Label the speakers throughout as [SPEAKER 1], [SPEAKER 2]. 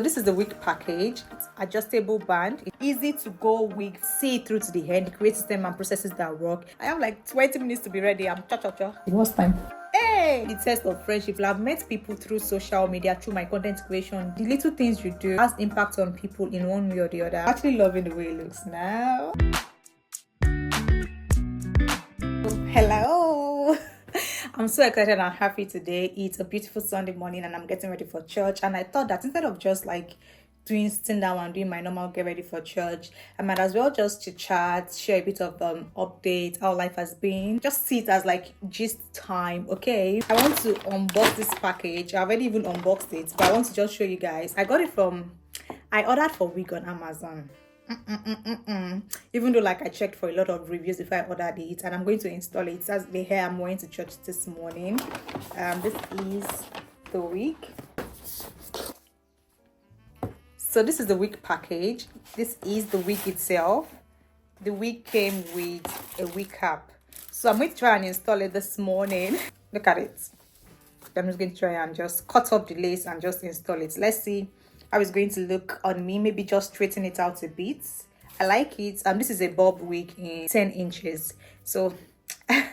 [SPEAKER 1] So this is the wig package. It's adjustable band. It's easy to go wig, see it through to the end, create system and processes that work. I have like 20 minutes to be ready. I'm cha-cha-cha. It was time. Hey! The test of friendship. I've met people through social media, through my content creation. The little things you do has impact on people in one way or the other. I'm actually loving the way it looks now. Hello! I'm so excited and happy today. It's a beautiful Sunday morning and I'm getting ready for church. And I thought that instead of just like sitting down and doing my normal get ready for church, I might as well just chit chat, share a bit of update, how life has been. Just see it as like gist time, okay? I want to unbox this package. I've already even unboxed it, but I want to just show you guys. I ordered for wig on Amazon. Even though like I checked for a lot of reviews before I ordered it, and I'm going to install it. That's the hair I'm wearing to church this morning. This is the wig. So this is the wig package. This is the wig itself. The wig came with a wig cap. So I'm going to try and install it this morning. Look at it. I'm just going to try and just cut off the lace and just install it. Let's see how it's going to look on me. Maybe just straighten it out a bit. I like it. This is a bob wig in 10 inches. So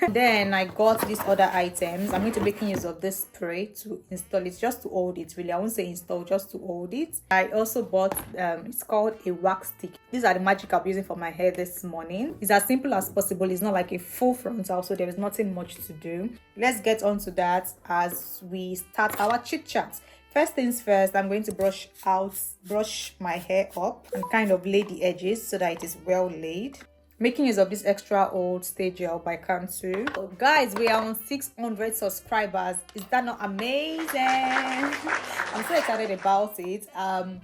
[SPEAKER 1] then I got these other items. I'm going to be making use of this spray to install it, just to hold it. Really, I won't say install, just to hold it. I also bought it's called a wax stick. These are the magic I'm using for my hair this morning. It's as simple as possible. It's not like a full frontal, so there is nothing much to do. Let's get on to that as we start our chit chat. First things first, I'm going to brush my hair up and kind of lay the edges so that it is well laid. Making use of this extra old stay gel by Cantu. So guys, we are on 600 subscribers. Is that not amazing? I'm so excited about it. I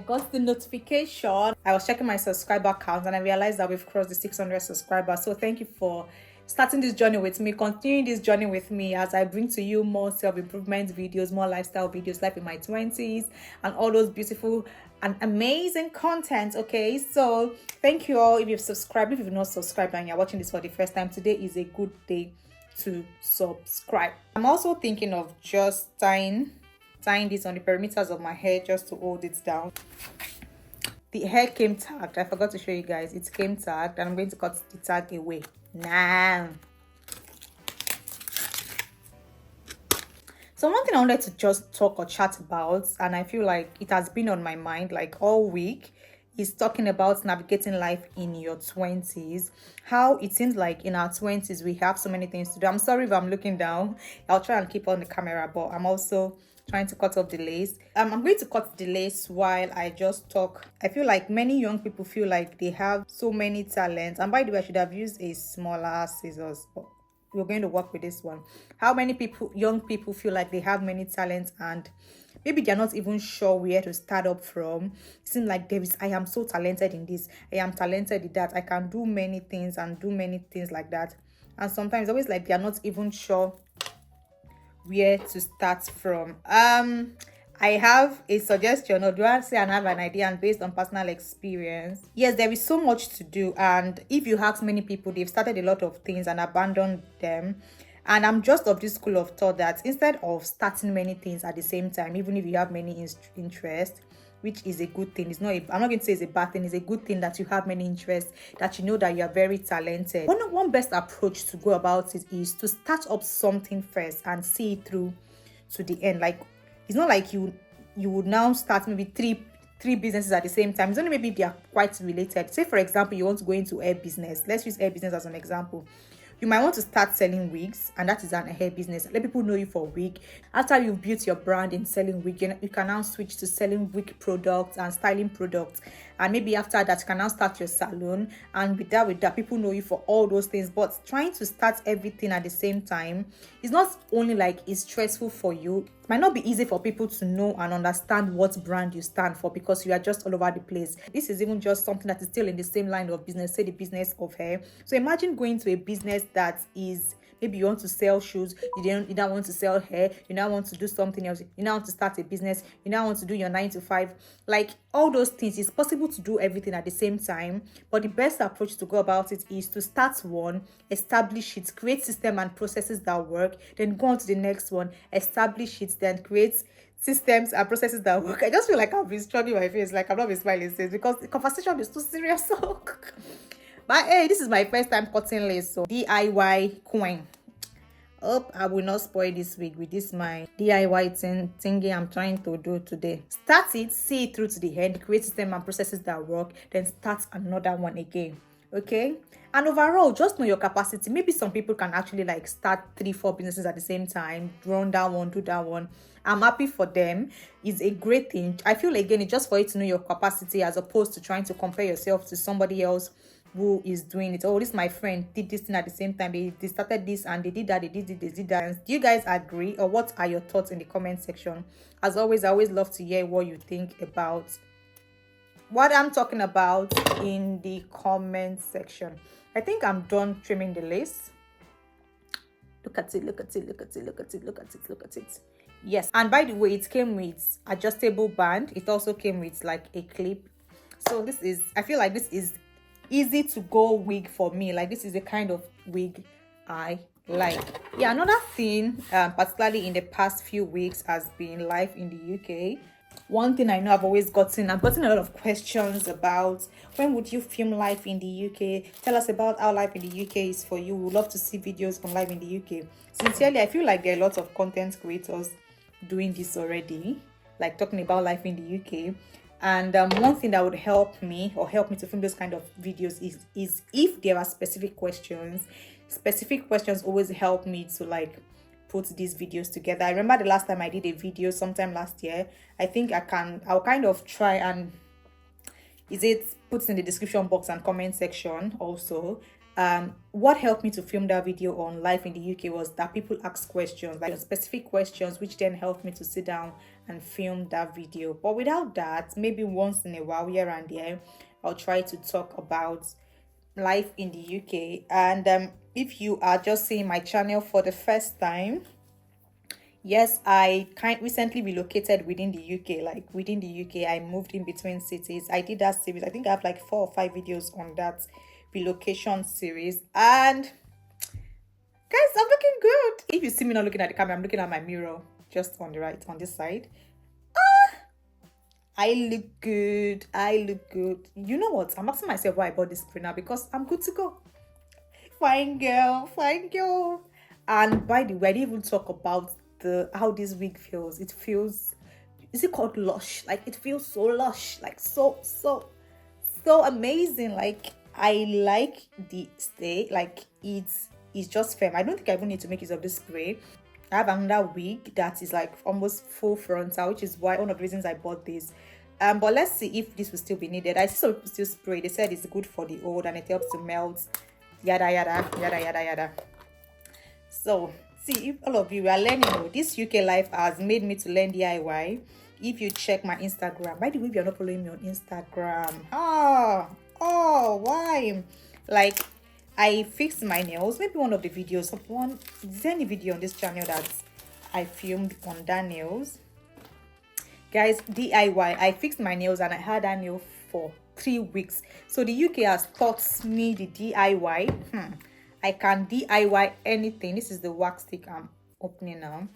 [SPEAKER 1] got the notification. I was checking my subscriber count and I realized that we've crossed the 600 subscribers. So thank you for starting this journey with me, continuing this journey with me as I bring to you more self-improvement videos, more lifestyle videos, life in my 20s, and all those beautiful and amazing content. Okay, so thank you all. If you've subscribed, if you've not subscribed and you're watching this for the first time, today is a good day to subscribe. I'm also thinking of just tying this on the perimeters of my hair just to hold it down. The hair came tagged. I forgot to show you guys. It came tagged and I'm going to cut the tag away now. So one thing I wanted to just talk or chat about, and I feel like it has been on my mind like all week, is talking about navigating life in your 20s. How it seems like in our 20s we have so many things to do. I'm sorry if I'm looking down. I'll try and keep on the camera, but I'm also trying to cut off the lace. I'm going to cut the lace while I just talk. I feel like many young people feel like they have so many talents. And by the way, I should have used a smaller scissors, but we're going to work with this one. How many young people feel like they have many talents and maybe they're not even sure where to start up from. It seems like I am so talented in this, I am talented in that, I can do many things and do many things like that. And sometimes it's always like they're not even sure where to start from. I have a suggestion, or do I say I have an idea, and based on personal experience. Yes, there is so much to do, and if you ask many people, they've started a lot of things and abandoned them. And I'm just of this school of thought that instead of starting many things at the same time, even if you have many interests, which is a good thing, I'm not going to say it's a bad thing, it's a good thing that you have many interests, that you know that you are very talented. One best approach to go about it is to start up something first and see it through to the end. Like, it's not like you would now start maybe three businesses at the same time. It's only maybe they are quite related. Say for example, you want to go into hair business. Let's use hair business as an example. You might want to start selling wigs, and that is a hair business. Let people know you for wig. After you've built your brand in selling wig, you can now switch to selling wig products and styling products. And maybe after that, you can now start your salon. And with that, people know you for all those things. But trying to start everything at the same time is not only like it's stressful for you. It might not be easy for people to know and understand what brand you stand for because you are just all over the place. This is even just something that is still in the same line of business, say the business of hair. So imagine going to a business that is, maybe you want to sell shoes, you don't want to sell hair, you now want to do something else, you now want to start a business, you now want to do your 9 to 5. Like all those things, it's possible to do everything at the same time, but the best approach to go about it is to start one, establish it, create system and processes that work, then go on to the next one, establish it, then create systems and processes that work. I just feel like I've been struggling my face, like I'm not been smiling since, because the conversation is too serious. So but hey, this is my first time cutting lace, so DIY queen. Hope I will not spoil this week with this my DIY thingy I'm trying to do today. Start it, see it through to the end, create system and processes that work, then start another one again. Okay? And overall, just know your capacity. Maybe some people can actually like start 3-4 businesses at the same time, run that one, do that one. I'm happy for them. It's a great thing. I feel again, it's just for you to know your capacity as opposed to trying to compare yourself to somebody else who is doing it. Oh, this my friend did this thing at the same time. They started this and they did that, they did that. Do you guys agree, or what are your thoughts in the comment section? As always, I always love to hear what you think about what I'm talking about in the comment section. I think I'm done trimming the lace. Look at it, look at it, look at it, look at it, look at it, look at it. Yes, and by the way, it came with adjustable band. It also came with like a clip. So this is, I feel like this is easy to go wig for me. Like this is the kind of wig I like. Yeah, another thing, particularly in the past few weeks, has been life in the UK. One thing I know I've gotten a lot of questions about: when would you film life in the UK? Tell us about how life in the UK is for you. We would love to see videos on life in the UK. Sincerely, I feel like there are lots of content creators doing this already, like talking about life in the UK. And one thing that would help me to film those kind of videos is if there are specific questions. Specific questions always help me to like put these videos together. I remember the last time I did a video sometime last year. I think I'll kind of try and put it in the description box and comment section also. What helped me to film that video on life in the UK was that people ask questions, like specific questions, which then helped me to sit down and film that video. But without that, maybe once in a while, here and there, I'll try to talk about life in the UK. And if you are just seeing my channel for the first time, yes, I recently relocated within the UK. Like within the UK, I moved in between cities. I did that series. I think I have like 4 or 5 videos on that relocation series. And guys, I'm looking good. If you see me not looking at the camera, I'm looking at my mirror just on the right, on this side. I look good. I look good. You know what? I'm asking myself why I bought this screen now, because I'm good to go. Fine girl, fine girl. And by the way, I didn't even talk about how this wig feels. It feels, is it called lush? Like it feels so lush, like so amazing. Like I like the stay, like it's just firm. I don't think I even need to make use of this spray. I have another wig that is like almost full frontal, which is one of the reasons I bought this. But let's see if this will still be needed. I see some people still spray. They said it's good for the old and it helps to melt. Yada yada yada yada yada. So see, if all of you are learning, this UK life has made me to learn DIY. If you check my Instagram, by the way, if you're not following me on Instagram, why? Like, I fixed my nails. Maybe one of the videos, is there any video on this channel that I filmed on that nails? Guys, DIY, I fixed my nails and I had that nail for 3 weeks. So the UK has taught me the DIY. I can DIY anything. This is the wax stick I'm opening now.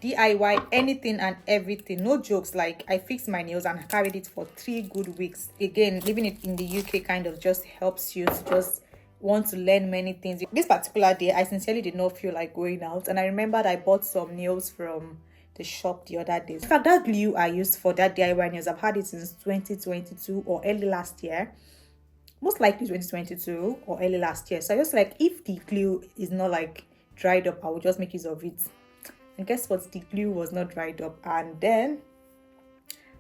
[SPEAKER 1] DIY anything and everything, no jokes. Like I fixed my nails and I carried it for 3 good weeks. Again, living it in the UK kind of just helps you to just want to learn many things. This particular day, I sincerely did not feel like going out, and I remembered I bought some nails from the shop the other day. In fact, that glue I used for that DIY nails, I've had it since 2022 or early last year. Most likely 2022 or early last year. So I just like, if the glue is not like dried up, I will just make use of it. And guess what? The glue was not dried up, and then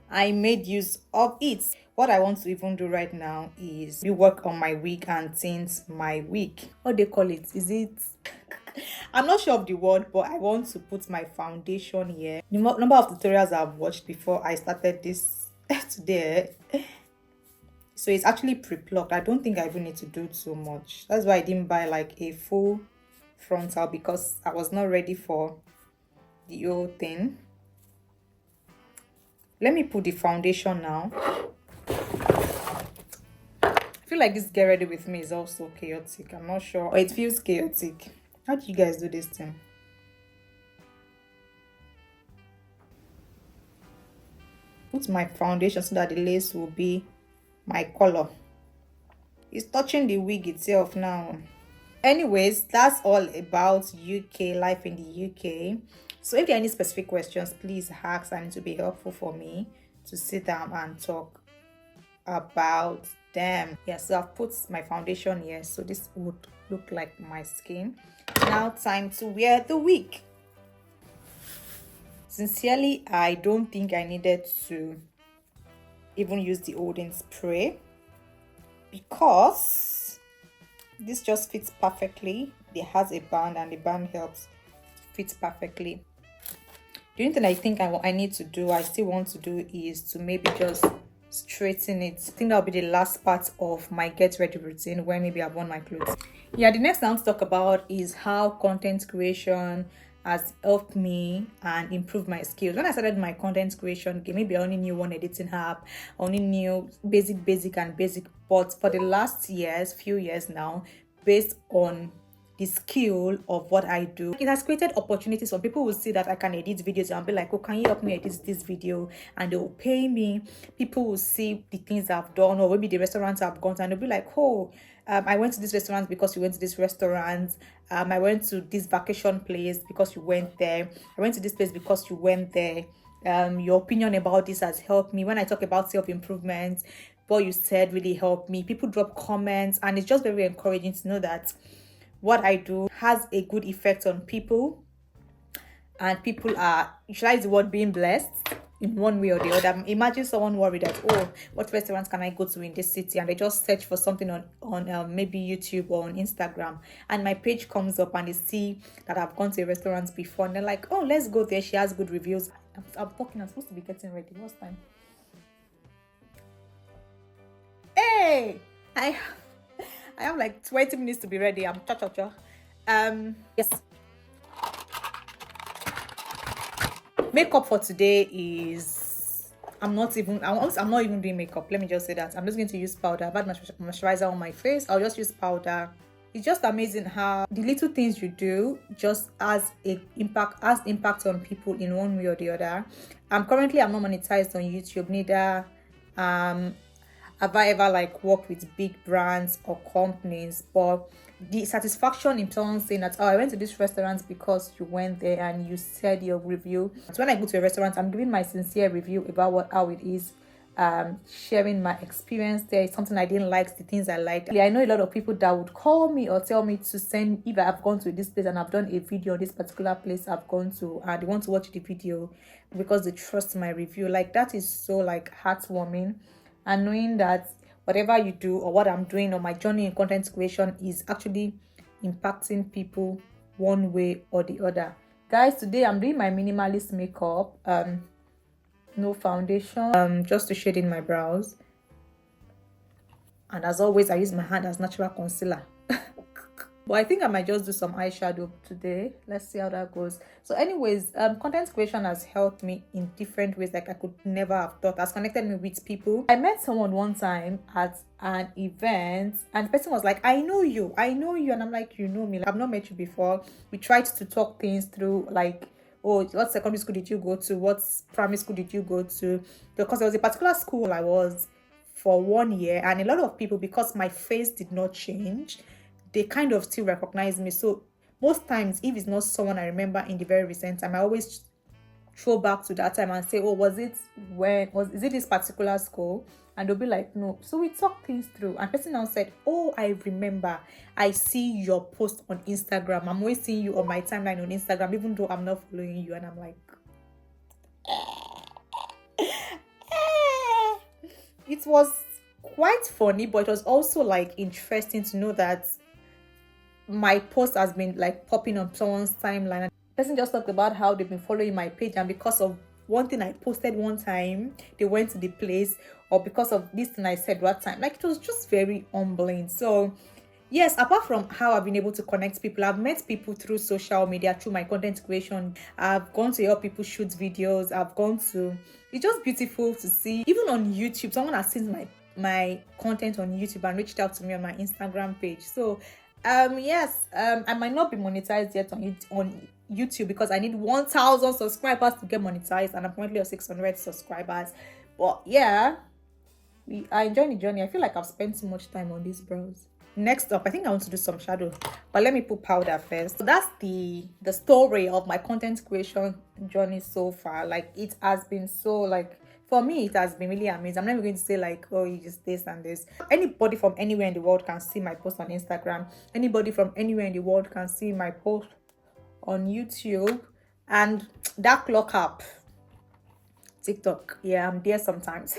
[SPEAKER 1] I made use of it. What I want to even do right now is rework on my wig and tint my wig. What they call it? Is it? I'm not sure of the word, but I want to put my foundation here. The number of tutorials I've watched before I started this today. So it's actually pre-plucked. I don't think I even need to do too much. That's why I didn't buy like a full frontal, because I was not ready for the whole thing. Let me put the foundation now. I feel like this get ready with me is also chaotic. I'm not sure. Or it feels chaotic. How do you guys do this thing? put my foundation so that the lace will be my color. It's touching the wig itself now. Anyways, that's all about UK life in the UK. So if there are any specific questions, please ask, and it will be helpful for me to sit down and talk about them. Yes, so I've put my foundation here, so this would look like my skin. Now time to wear the wig. Sincerely, I don't think I needed to even use the holding spray because this just fits perfectly. It has a band and the band helps fit perfectly. The only thing I think I need to do, I still want to do, is to maybe just straighten it. I think that'll be the last part of my get ready routine, where maybe I've worn my clothes. Yeah, the next thing I want to talk about is how content creation has helped me and improved my skills. When I started my content creation, maybe I only knew one editing app, I only knew basic, but for the last few years now, based on the skill of what I do, it has created opportunities for people who see that I can edit videos and be like, oh, can you help me edit this video? And they'll pay me. People will see the things I've done, or maybe the restaurants I've gone to, and they'll be like, oh, I went to this restaurant because you went to this restaurant. I went to this vacation place because you went there. I went to this place because you went there. Your opinion about this has helped me. When I talk about self-improvement, what you said really helped me. People drop comments, and it's just very encouraging to know that what I do has a good effect on people, and people are, should I use the word, being blessed in one way or the other. Imagine someone worried that, oh, what restaurants can I go to in this city, and they just search for something on maybe YouTube or on Instagram, and my page comes up and they see that I've gone to a restaurant before, and they're like, oh, let's go there, she has good reviews. I'm talking, I'm supposed to be getting ready. What's time? Hey, I have like 20 minutes to be ready. I'm cha. Yes. Makeup for today is, I'm not even doing makeup. Let me just say that. I'm just going to use powder. I've had my moisturizer on my face. I'll just use powder. It's just amazing how the little things you do just has impact on people in one way or the other. Currently I'm not monetized on YouTube, neither have I ever like worked with big brands or companies, but the satisfaction in someone saying that, oh, I went to this restaurant because you went there and you said your review. So when I go to a restaurant, I'm giving my sincere review about how it is, sharing my experience there. It's something I didn't like, the things I liked. I know a lot of people that would call me or tell me to send, if I've gone to this place and I've done a video on this particular place I've gone to, and they want to watch the video because they trust my review. Like, that is so like heartwarming. And knowing that whatever you do or what I'm doing on my journey in content creation is actually impacting people one way or the other. Guys, today I'm doing my minimalist makeup. No foundation, just to shade in my brows. And as always, I use my hand as natural concealer. But I think I might just do some eyeshadow today. Let's see how that goes. So anyways, content creation has helped me in different ways like I could never have thought. Has connected me with people. I met someone one time at an event, and the person was like, I know you. And I'm like, you know me? Like, I've not met you before. We tried to talk things through, like, oh, what secondary school did you go to? What primary school did you go to? Because there was a particular school I was for 1 year, and a lot of people, because my face did not change, they kind of still recognize me. So most times, if it's not someone I remember in the very recent time, I always throw back to that time and say, oh, is it this particular school? And they'll be like, no. So we talk things through, and person now said, oh, I remember, I see your post on Instagram. I'm always seeing you on my timeline on Instagram, even though I'm not following you. And I'm like, it was quite funny, but it was also like interesting to know that my post has been like popping on someone's timeline. And the person just talked about how they've been following my page, and because of one thing I posted one time, they went to the place, or because of this thing I said that time. Like, it was just very humbling. So yes, apart from how I've been able to connect people, I've met people through social media, through my content creation. I've gone to help people shoot videos. It's just beautiful to see. Even on YouTube, someone has seen my content on YouTube and reached out to me on my Instagram page. So yes, I might not be monetized yet on YouTube because I need 1,000 subscribers to get monetized, and I'm currently at 600 subscribers. But yeah, I enjoy the journey. I feel like I've spent too much time on these brows. Next up, I think I want to do some shadow, but let me put powder first. So that's the story of my content creation journey so far. Like, it has been so, like, for me, it has been really amazing. I'm never going to say like, oh, you just this and this. Anybody from anywhere in the world can see my post on Instagram. Anybody from anywhere in the world can see my post on YouTube. And that clock up TikTok, yeah, I'm there sometimes.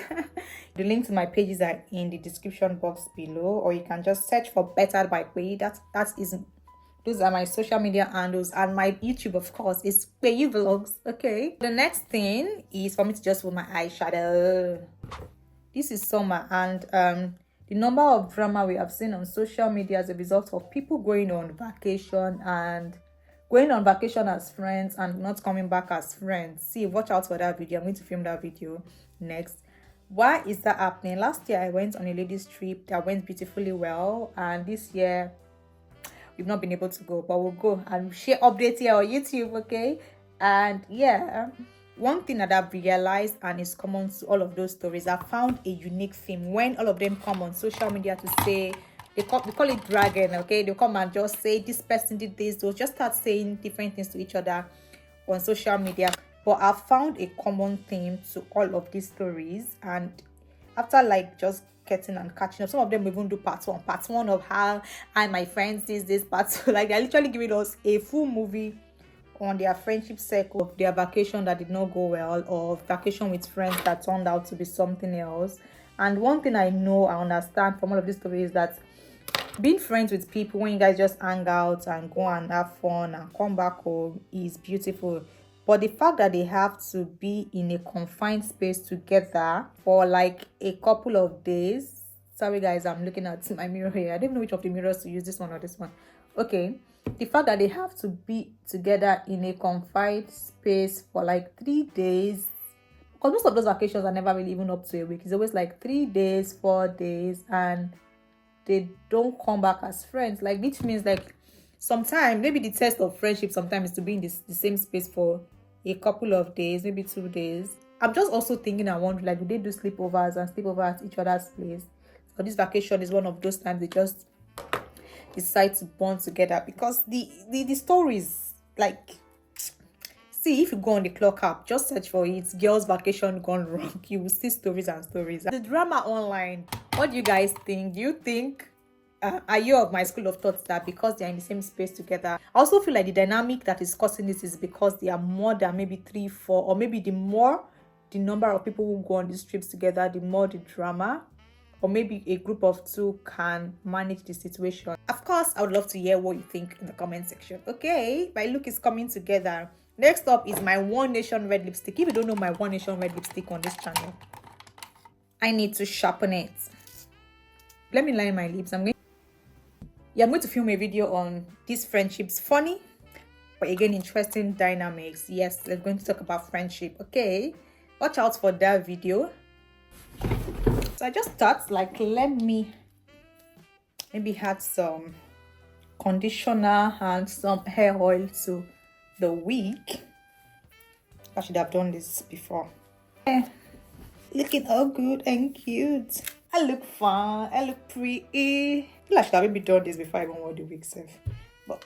[SPEAKER 1] The links to my pages are in the description box below, or you can just search for Bettered by Peyi. That is, those are my social media handles, and my YouTube, of course, is Peyi Vlogs. Okay, the next thing is for me to just put my eyeshadow. This is summer, and the number of drama we have seen on social media as a result of people going on vacation as friends and not coming back as friends. See, watch out for that video. I'm going to film that video next. Why is that happening? Last year I went on a ladies trip that went beautifully well, and this year we've not been able to go, but we'll go and share updates here on YouTube. Okay, and yeah, one thing that I've realized, and is common to all of those stories, I found a unique theme when all of them come on social media to say, we call it dragging. Okay, they'll come and just say this person did this. They'll just start saying different things to each other on social media. But I found a common theme to all of these stories, and after like just getting and catching up, some of them even do part one of how I and my friends did this part two. Like, they're literally giving us a full movie on their friendship circle, of their vacation that did not go well, or vacation with friends that turned out to be something else. And one thing I know, I understand from all of these stories, is that being friends with people, when you guys just hang out and go and have fun and come back home, is beautiful. But the fact that they have to be in a confined space together for like a couple of days. Sorry guys, I'm looking at my mirror here. I don't know which of the mirrors to use, this one or this one. Okay, the fact that they have to be together in a confined space for like 3 days, because most of those vacations are never really even up to a week. It's always like 3 days, 4 days, and they don't come back as friends. Like, which means like sometimes maybe the test of friendship sometimes is to be in the same space for a couple of days, maybe 2 days. I'm just also thinking, I wonder, like, do they do sleepovers and sleep over at each other's place? So this vacation is one of those times they just decide to bond together, because the stories, like, see, if you go on the clock app, just search for it, girls vacation gone wrong, you will see stories and stories. The drama online, what do you guys think? Do you think, are you of my school of thoughts that because they're in the same space together? I also feel like the dynamic that is causing this is because they are more than maybe 3, 4, or maybe the more the number of people who go on these trips together, the more the drama. Or maybe a group of 2 can manage the situation. Of course, I would love to hear what you think in the comment section. Okay, my look is coming together. Next up is my One Nation red lipstick. If you don't know my One Nation red lipstick on this channel, I need to sharpen it. Let me line my lips. I'm going to film a video on these friendships. Funny, but again, interesting dynamics. Yes, we're going to talk about friendship. Okay, watch out for that video. So I just thought, like, let me maybe add some conditioner and some hair oil to the wig. I should have done this before. Looking all good and cute. I look fun. I look pretty. I feel like I should have maybe done this before I even wore the wig self. But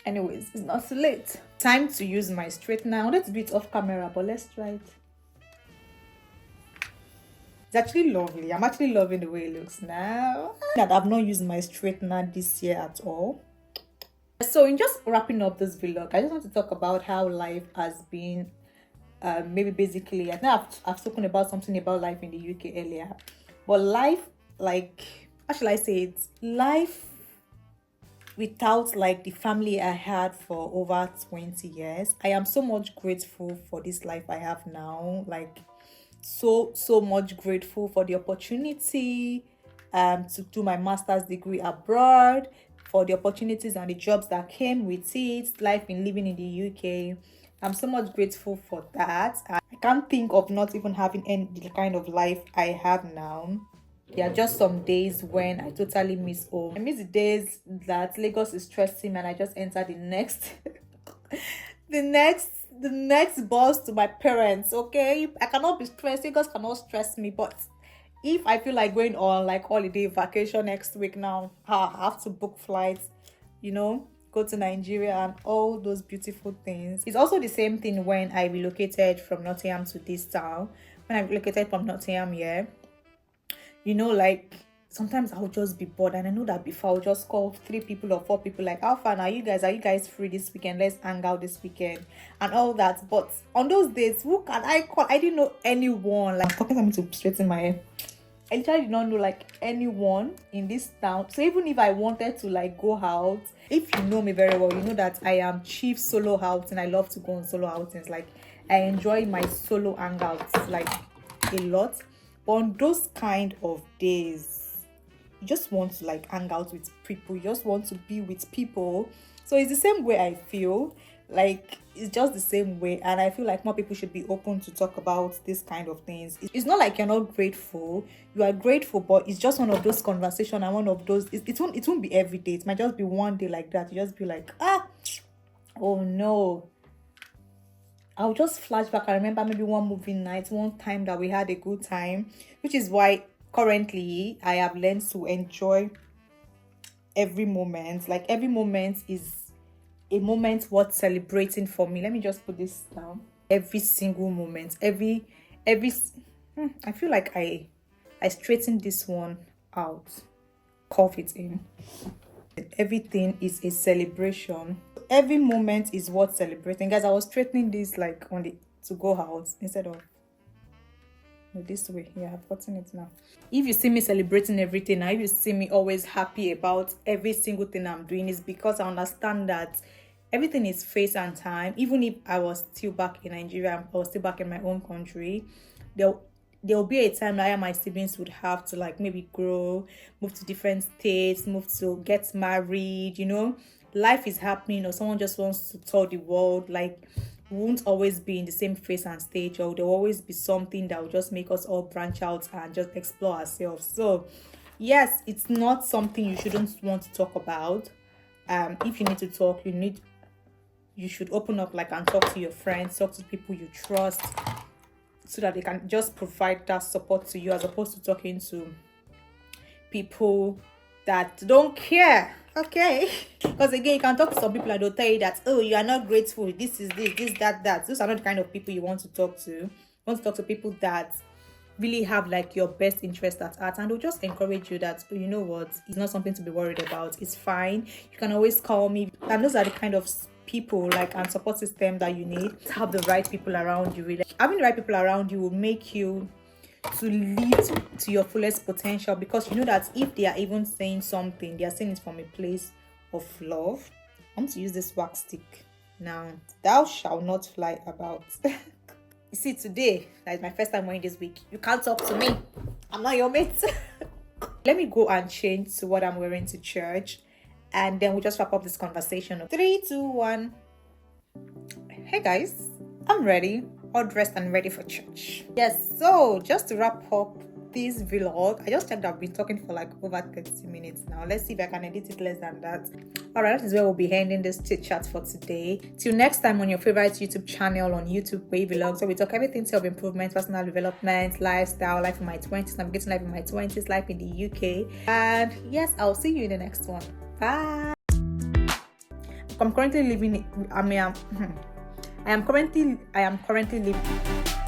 [SPEAKER 1] anyways, it's not too late. Time to use my straightener. I wanted to do it off camera, but let's try it. It's actually lovely. I'm actually loving the way it looks now. That I've not used my straightener this year at all. So in just wrapping up this vlog, I just want to talk about how life has been. Maybe basically, I think I've spoken about something about life in the UK earlier. But life, like, how shall I say it? Life without like the family I had for over 20 years. I am so much grateful for this life I have now. Like, so much grateful for the opportunity to do my master's degree abroad, for the opportunities and the jobs that came with it, life in living in the UK. I'm so much grateful for that. I can't think of not even having any the kind of life I have now. There are just some days when I totally miss home. I miss the days that Lagos is stressing and I just enter the next the next boss to my parents. Okay, I cannot be stressed. You guys cannot stress me, but if I feel like going on like holiday vacation next week now, I have to book flights, go to Nigeria and all those beautiful things. It's also the same thing when I relocated from Nottingham to this town. When I relocated from Nottingham here, like sometimes I'll just be bored, and I know that before I'll just call 3 people or 4 people like, how far are you guys free this weekend? Let's hang out this weekend and all that. But on those days, who can I call? I didn't know anyone. Like, talking something to straighten my hair. I literally did not know like anyone in this town. So even if I wanted to like go out, if you know me very well, you know that I am chief solo outing. I love to go on solo outings. Like, I enjoy my solo hangouts like a lot. But on those kind of days, you just want to like hang out with people. You just want to be with people. So it's the same way I feel. Like, it's just the same way, and I feel like more people should be open to talk about this kind of things. It's not like you're not grateful. You are grateful, but it's just one of those conversations, and one of those, it won't be every day. It might just be one day like that. You just be like, oh no. I'll just flash back. I remember maybe one movie night, one time that we had a good time, which is why currently I have learned to enjoy every moment. Like, every moment is a moment worth celebrating for me. Let me just put this down. Every single moment, every I feel like I straightened this one out, cough it in. Everything is a celebration. Every moment is worth celebrating. Guys, I was straightening this like on the to go out instead of this way. Yeah, I've gotten it now. If you see me celebrating everything, now if you see me always happy about every single thing I'm doing, is because I understand that everything is face and time. Even if I was still back in Nigeria, I was still back in my own country, there'll be a time that my siblings would have to like maybe grow, move to different states, move to get married, life is happening, or someone just wants to tour the world. Like, we won't always be in the same phase and stage, or there'll always be something that will just make us all branch out and just explore ourselves. So yes, it's not something you shouldn't want to talk about. If you need to talk, you should open up, like, and talk to your friends, talk to people you trust, so that they can just provide that support to you, as opposed to talking to people that don't care. Okay, because again, you can talk to some people and they'll tell you that, oh, you are not grateful, this is this, that. Those are not the kind of people you want to talk to. You want to talk to people that really have like your best interest at heart, and they'll just encourage you that, oh, you know what, it's not something to be worried about, it's fine, you can always call me. And those are the kind of people like and support system that you need to have the right people around you. Really, having the right people around you will make you to lead to your fullest potential, because you know that if they are even saying something, they are saying it from a place of love. I want to use this wax stick now. Thou shalt not fly about. You see, today that is my first time wearing this wig. You can't talk to me, I'm not your mate. Let me go and change to what I'm wearing to church, and then we'll just wrap up this conversation. 3, 2, 1. Hey guys, I'm ready, all dressed and ready for church. Yes, so just to wrap up this vlog, I just checked I've been talking for like over 30 minutes now. Let's see if I can edit it less than that. Alright, that is where we'll be ending this chit chat for today. Till next time on your favorite YouTube channel on YouTube, Peyi Vlogs, so we talk everything self-improvement, personal development, lifestyle, life in my 20s, navigating life in my 20s, life in the UK. And yes, I'll see you in the next one. Bye. I'm currently living. I am currently living.